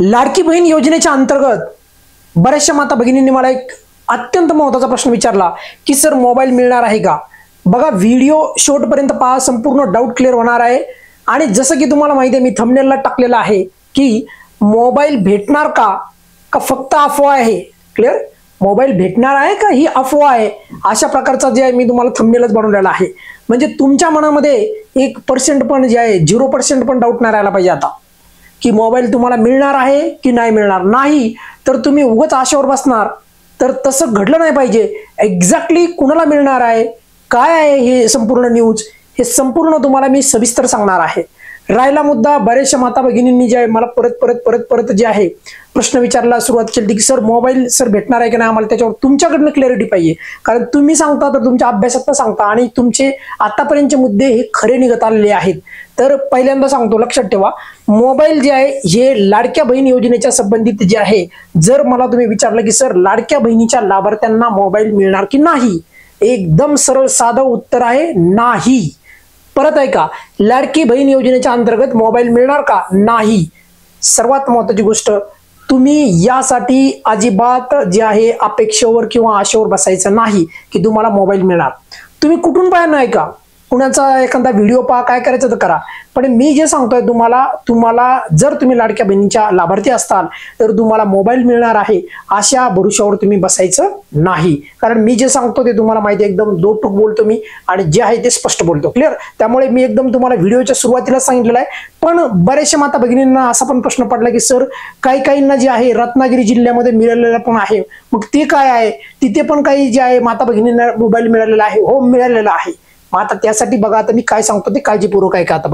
लाडकी बहीण योजनेच्या अंतर्गत बऱ्याचशा माता भगिनींनी मला एक अत्यंत महत्त्वाचा प्रश्न विचारला की सर मोबाईल मिळणार आहे का? बघा, व्हिडिओ शेवटपर्यंत पहा, संपूर्ण डाऊट क्लिअर होणार आहे. आणि जसं की तुम्हाला माहिती आहे, मी थंबनेलला टाकलेलं आहे की मोबाईल भेटणार का फक्त अफवा आहे. क्लिअर, मोबाईल भेटणार आहे का ही अफवा आहे, अशा प्रकारचा जे आहे मी तुम्हाला थंबनेलच बनवलेला आहे. म्हणजे तुमच्या मनामध्ये 1% पण जे आहे 0% पण डाऊट नाही राहायला पाहिजे आता की मोबाईल तुम्हाला मिळणार आहे की नाही मिळणार. नाही तर तुम्ही उगाच आशेवर बसणार, तर तसं घडलं नाही पाहिजे. एक्झॅक्टली कुणाला मिळणार आहे, काय आहे हे संपूर्ण न्यूज, हे संपूर्ण तुम्हाला मी सविस्तर सांगणार आहे. राहिला मुद्दा, बरेचशा माता भगिनींनी जे आहे मला परत जे आहे प्रश्न विचारला सुरुवात केली की सर मोबाईल सर भेटणार आहे की नाही, आम्हाला त्याच्यावर तुमच्याकडनं क्लॅरिटी पाहिजे. कारण तुम्ही सांगता तर तुमच्या अभ्यासात सांगता आणि तुमचे आतापर्यंतचे मुद्दे हे खरे निघत आलेले आहेत. तर पहिल्यांदा सांगतो, लक्षात ठेवा, मोबाईल जे आहे हे लाडक्या बहीण योजनेच्या संबंधित जे आहे, जर मला तुम्ही विचारलं की सर लाडक्या बहिणीच्या लाभार्थ्यांना मोबाईल मिळणार की नाही, एकदम सरळ साधं उत्तर आहे नाही. परत ऐका, लाडकी बहीण योजनेच्या अंतर्गत मोबाईल मिळणार का? नाही. सर्वात महत्त्वाची गोष्ट, तुम्ही यासाठी अजिबात जे आहे अपेक्षेवर किंवा आशेवर बसायचं नाही की तुम्हाला मोबाईल मिळणार. तुम्ही कुठून पाहणार नाही का, कुणाचा एखादा व्हिडिओ पहा, काय करायचं तर करा. पण मी जे सांगतोय तुम्हाला जर तुम्ही लाडक्या बहिणीच्या लाभार्थी असताल तर तुम्हाला मोबाईल मिळणार आहे अशा भरोशावर तुम्ही बसायचं नाही. कारण मी जे सांगतो ते तुम्हाला माहिती आहे, एकदम दोटूक बोलतो मी आणि जे आहे ते स्पष्ट बोलतो. क्लिअर, त्यामुळे मी एकदम तुम्हाला व्हिडिओच्या सुरुवातीला सांगितलेलं आहे. पण बरेचशा माता भगिनींना असा पण प्रश्न पडला की सर काहींना जे आहे रत्नागिरी जिल्ह्यामध्ये मिळालेलं पण आहे, मग ते काय आहे, तिथे पण काही जे आहे माता भगिनींना मोबाईल मिळालेला आहे. हो, मिळालेला आहे. मग आता त्यासाठी बघा, आता मी काय सांगतो ते काळजीपूर्वक आहे का. आता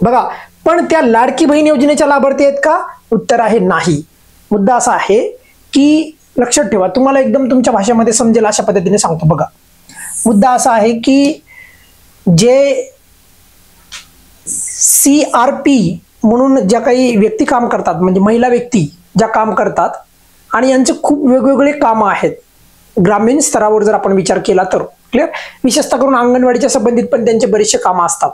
बघा, पण त्या लाडकी बहीण योजनेच्या लाभार्थी आहेत का? उत्तर आहे नाही. मुद्दा असा आहे की लक्षात ठेवा, तुम्हाला एकदम तुमच्या भाषेमध्ये समजेल अशा पद्धतीने सांगतो. बघा, मुद्दा असा आहे की जे CRP म्हणून ज्या काही व्यक्ती काम करतात, म्हणजे महिला व्यक्ती ज्या काम करतात आणि यांचे खूप वेगवेगळे कामं आहेत ग्रामीण स्तरावर जर आपण विचार केला तर. क्लिअर, विशेषतः करून अंगणवाडीच्या संबंधित पण त्यांचे बरेचसे कामं असतात.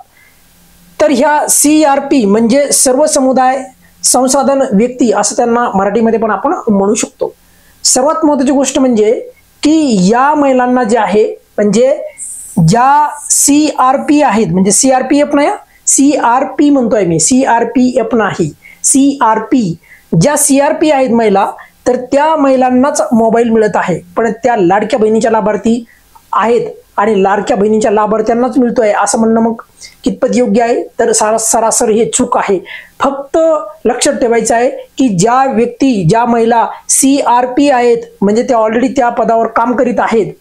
तर ह्या CRP म्हणजे सर्व समुदाय संसाधन व्यक्ती असं त्यांना मराठीमध्ये पण आपण म्हणू शकतो. सर्वात महत्त्वाची गोष्ट म्हणजे की या महिलांना जे आहे, म्हणजे ज्या CRP आहेत, म्हणजे CRPF नाही, CRP म्हणतोय मी, CRPF नाही, CRP, ज्या CRP आहेत महिला, तर त्या महिलांनाच मोबाईल मिळत आहे. पण त्या लाडक्या बहिणीच्या लाभार्थी आहेत आणि लाडक्या बहिणीच्या लाभार्थ्यांनाच मिळतोय असं म्हणणं मग कितपत योग्य आहे? तर सरासर हे चूक आहे. फक्त लक्षात ठेवायचं आहे की ज्या व्यक्ती, ज्या महिला CRP आहेत, म्हणजे ते ऑलरेडी त्या पदावर काम करीत आहेत,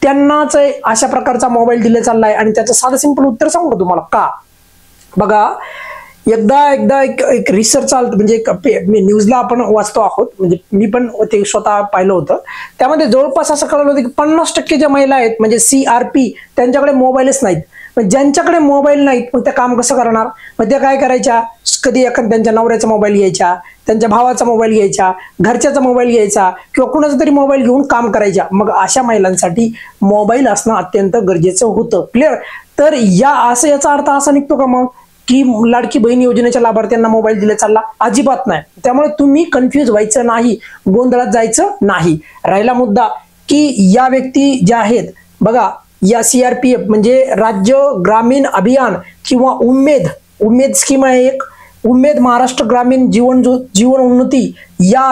त्यांनाच अशा प्रकारचा मोबाईल दिला चाललाय. आणि त्याचं साधं सिंपल उत्तर सांगतो तुम्हाला का. बघा, एकदा एक रिसर्च चालतं, म्हणजे मी न्यूजला आपण वाचतो आहोत, म्हणजे मी पण ते स्वतः पाहिलं होतं. त्यामध्ये जवळपास असं कळलं होतं की 50% ज्या महिला आहेत, म्हणजे CRP, त्यांच्याकडे मोबाईलच नाहीत. मग ज्यांच्याकडे मोबाईल नाहीत, मग त्या काम कसं करणार? मग त्या काय करायच्या, कधी एखाद्या त्यांच्या नवऱ्याचा मोबाईल घ्यायचा, त्यांच्या भावाचा मोबाईल घ्यायचा, घरच्याचा मोबाईल घ्यायचा किंवा कुणाचा तरी मोबाईल घेऊन काम करायच्या. मग अशा महिलांसाठी मोबाईल असणं अत्यंत गरजेचं होतं. क्लिअर, तर याचा अर्थ असा निघतो का मग की लाडकी बहीण योजनेच्या लाभार्थ्यांना मोबाईल दिला चालला? अजिबात नाही. त्यामुळे तुम्ही कन्फ्यूज व्हायचं नाही, गोंधळात जायचं नाही. राहिला मुद्दा की या व्यक्ती ज्या आहेत, बघा, या CRPF म्हणजे राज्य ग्रामीण अभियान किंवा उमेद स्कीम आहे एक, उमेद महाराष्ट्र ग्रामीण जीवन उन्नती या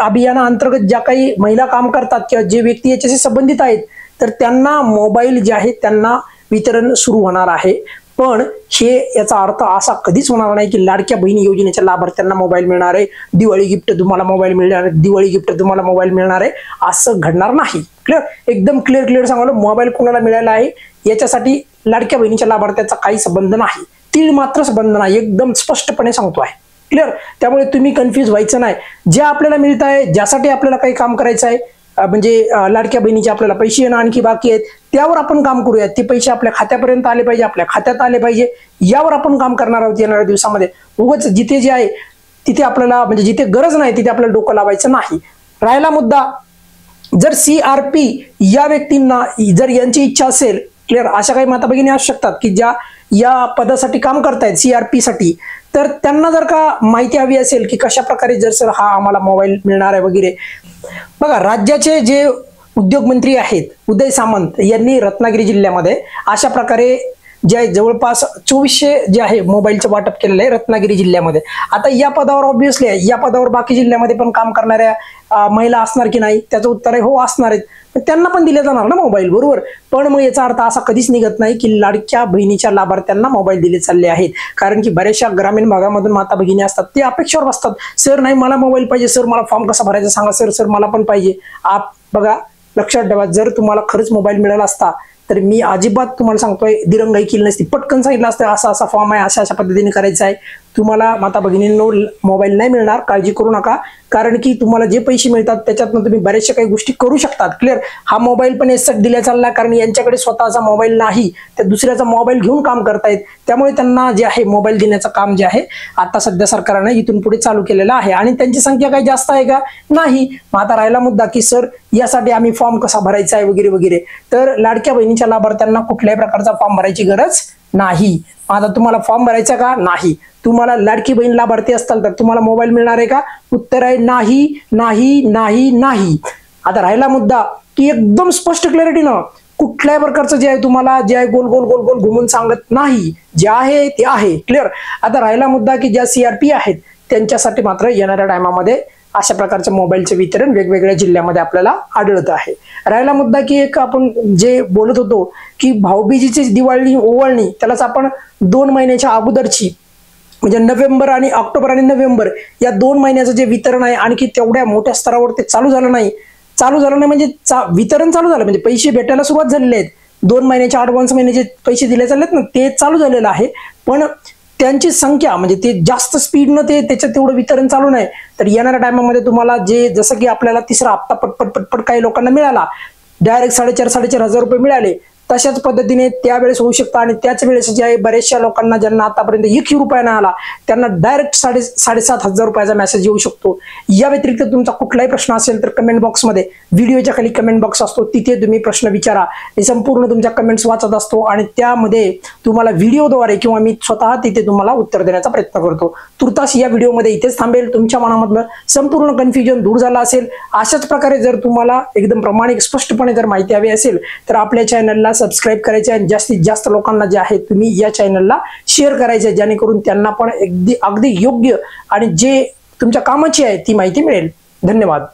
अभियानाअंतर्गत ज्या काही महिला काम करतात किंवा जे व्यक्ती याच्याशी संबंधित आहेत, तर त्यांना मोबाईल जे आहे त्यांना वितरण सुरू होणार आहे. पण हे याचा अर्थ असा कधीच होणार नाही की लाडक्या बहिणी योजनेच्या लाभार्थ्यांना मोबाईल मिळणार आहे, दिवाळी गिफ्ट तुम्हाला मोबाईल मिळणार आहे, दिवाळी गिफ्ट तुम्हाला मोबाईल मिळणार आहे, असं घडणार नाही. क्लिअर, एकदम क्लिअर सांगतो, मोबाईल कोणाला मिळाला आहे याच्यासाठी लाडक्या बहिणीच्या लाभार्थ्याचा काही संबंध नाही, तीळ मात्र संबंध नाही, एकदम स्पष्टपणे सांगतो आहे. क्लिअर, त्यामुळे तुम्ही कन्फ्यूज व्हायचं नाही. जे आपल्याला मिळत आहे, ज्यासाठी आपल्याला काही काम करायचं आहे, म्हणजे लाडक्या बहिणीचे आपल्याला पैसे येणं आणखी बाकी आहेत, त्यावर आपण काम करूयात. ते पैसे आपल्या खात्यापर्यंत आले पाहिजे, आपल्या खात्यात आले पाहिजे, यावर आपण काम करणार आहोत येणाऱ्या दिवसामध्ये. उगाच जिथे जे आहे तिथे आपल्याला, म्हणजे जिथे गरज नाही तिथे आपल्याला डोकं लावायचं नाही. राहिला मुद्दा, जर CRP या व्यक्तींना जर यांची इच्छा असेल, क्लिअर, अशा काही माता भगिनी असू शकतात की ज्या या पदासाठी काम करतायत CRP साठी, तर त्यांना जर का माहिती हवी असेल की कशा प्रकारे जर सर हा आम्हाला मोबाईल मिळणार आहे वगैरे, बघा राज्याचे जे उद्योगमंत्री आहेत उदय सामंत यांनी रत्नागिरी जिल्ह्यामध्ये अशा प्रकारे जे जवळपास 2400 जे आहे मोबाईलचं वाटप केलेलं आहे रत्नागिरी जिल्ह्यामध्ये. आता या पदावर ऑब्व्हियसली आहे, या पदावर बाकी जिल्ह्यामध्ये पण काम करणाऱ्या महिला असणार की नाही, त्याचं उत्तर आहे हो असणार आहेत. त्यांना पण दिले जाणार ना मोबाईल, बरोबर. पण मग याचा अर्थ असा कधीच निघत नाही की लाडक्या बहिणीच्या लाभार्थ्यांना मोबाईल दिले चालले आहेत. कारण की बऱ्याचशा ग्रामीण भागामधून माता भगिनी असतात, ते अपेक्षेवर बसतात, सर नाही मला मोबाईल पाहिजे, सर मला फॉर्म कसा भरायचा सांगा, सर सर मला पण पाहिजे. बघा लक्षात ठेवा, जर तुम्हाला खरंच मोबाईल मिळाला असता तर मी अजिबात तुम्हाला सांगतोय दिरंगाई केली नसती, पटकन सांगितलं असतं असा असा फॉर्म आहे, अशा पद्धतीने करायचं आहे. तुम्हाला माता भगिनींनो मोबाईल नाही मिळणार, काळजी करू नका. कारण की तुम्हाला जे पैसे मिळतात त्याच्यातनं तुम्ही बऱ्याचशा काही गोष्टी करू शकतात. क्लिअर. हा मोबाईल पण यासाठी दिला चालला कारण यांच्याकडे स्वतःचा मोबाईल नाही, त्या दुसऱ्याचा मोबाईल घेऊन काम करतायत. त्यामुळे त्यांना जे आहे मोबाईल देण्याचं काम जे आहे आता सध्या सरकारने इथून पुढे चालू केलेलं आहे. आणि त्यांची संख्या काही जास्त आहे का? नाही. मग आता राहिला मुद्दा की सर यासाठी आम्ही फॉर्म कसा भरायचा आहे वगैरे वगैरे, तर लाडक्या बहिणीच्या लाभार्थ्यांना कुठल्याही प्रकारचा फॉर्म भरायची गरज नाही. आता तुम्हाला फॉर्म भरायचा का? नाही. तुम्हाला लाडकी बहीण लाभार्थी असताल तर तुम्हाला मोबाईल मिळणार आहे का? उत्तर आहे नाही नाही नाही नाही. आता राहिला मुद्दा की एकदम स्पष्ट क्लॅरिटी ना, कुठल्याही प्रकारचं जे आहे तुम्हाला जे आहे गोल गोल गोल गोल घुमून सांगत नाही, जे आहे ते आहे. क्लिअर. आता राहिला मुद्दा की ज्या CRP आहेत त्यांच्यासाठी मात्र येणाऱ्या टायमामध्ये अशा प्रकारचं मोबाईलचे वितरण वेगवेगळ्या जिल्ह्यामध्ये आपल्याला आढळत आहे. राहिला मुद्दा की एक आपण जे बोलत होतो की भाऊबीजेची दिवाळी ओवाळणी, त्यालाच आपण 2 महिन्याच्या अगोदरची म्हणजे नोव्हेंबर आणि ऑक्टोबर आणि नोव्हेंबर या 2 महिन्याचं जे वितरण आहे आणखी तेवढ्या मोठ्या स्तरावर ते चालू झालं नाही म्हणजे वितरण चालू झालं म्हणजे पैसे भेटायला सुरुवात झालेले आहेत. 2 महिन्याच्या ॲडव्हान्स महिन्याचे पैसे दिले चाललेत ना, ते चालू झालेलं आहे. पण त्यांची संख्या म्हणजे ते जास्त स्पीडनं त्याच्यात तेवढं वितरण चालू नाही. तर येणाऱ्या टायमामध्ये तुम्हाला जे जसं की आपल्याला तिसरा हप्ता पटपट पटपट काही लोकांना मिळाला, डायरेक्ट 4,500 रुपये मिळाले, तशाच पद्धतीने त्यावेळेस होऊ शकतं. आणि त्याच वेळेस जे आहे बऱ्याचशा लोकांना ज्यांना आतापर्यंत 1 रुपया नाही आला त्यांना डायरेक्ट 7,500 रुपयाचा मेसेज येऊ शकतो. या व्यतिरिक्त तुमचा कुठलाही प्रश्न असेल तर कमेंट बॉक्समध्ये, व्हिडिओच्या खाली कमेंट बॉक्स असतो, तिथे तुम्ही प्रश्न विचारा. मी संपूर्ण तुमच्या कमेंट्स वाचत असतो आणि त्यामध्ये तुम्हाला व्हिडिओद्वारे किंवा मी स्वतः तिथे तुम्हाला उत्तर देण्याचा प्रयत्न करतो. तुर्तास या व्हिडिओमध्ये इथेच थांबेल. तुमच्या मनामधलं संपूर्ण कन्फ्युजन दूर झालं असेल. अशाच प्रकारे जर तुम्हाला एकदम प्रामाणिक स्पष्टपणे जर माहिती हवी असेल तर आपल्या चॅनलला सबस्क्राईब करायचे आणि जास्तीत जास्त लोकांना जे आहे तुम्ही या चॅनलला शेअर करायचे, जेणेकरून त्यांना पण अगदी योग्य आणि जे तुमच्या कामाची आहे ती माहिती मिळेल. धन्यवाद.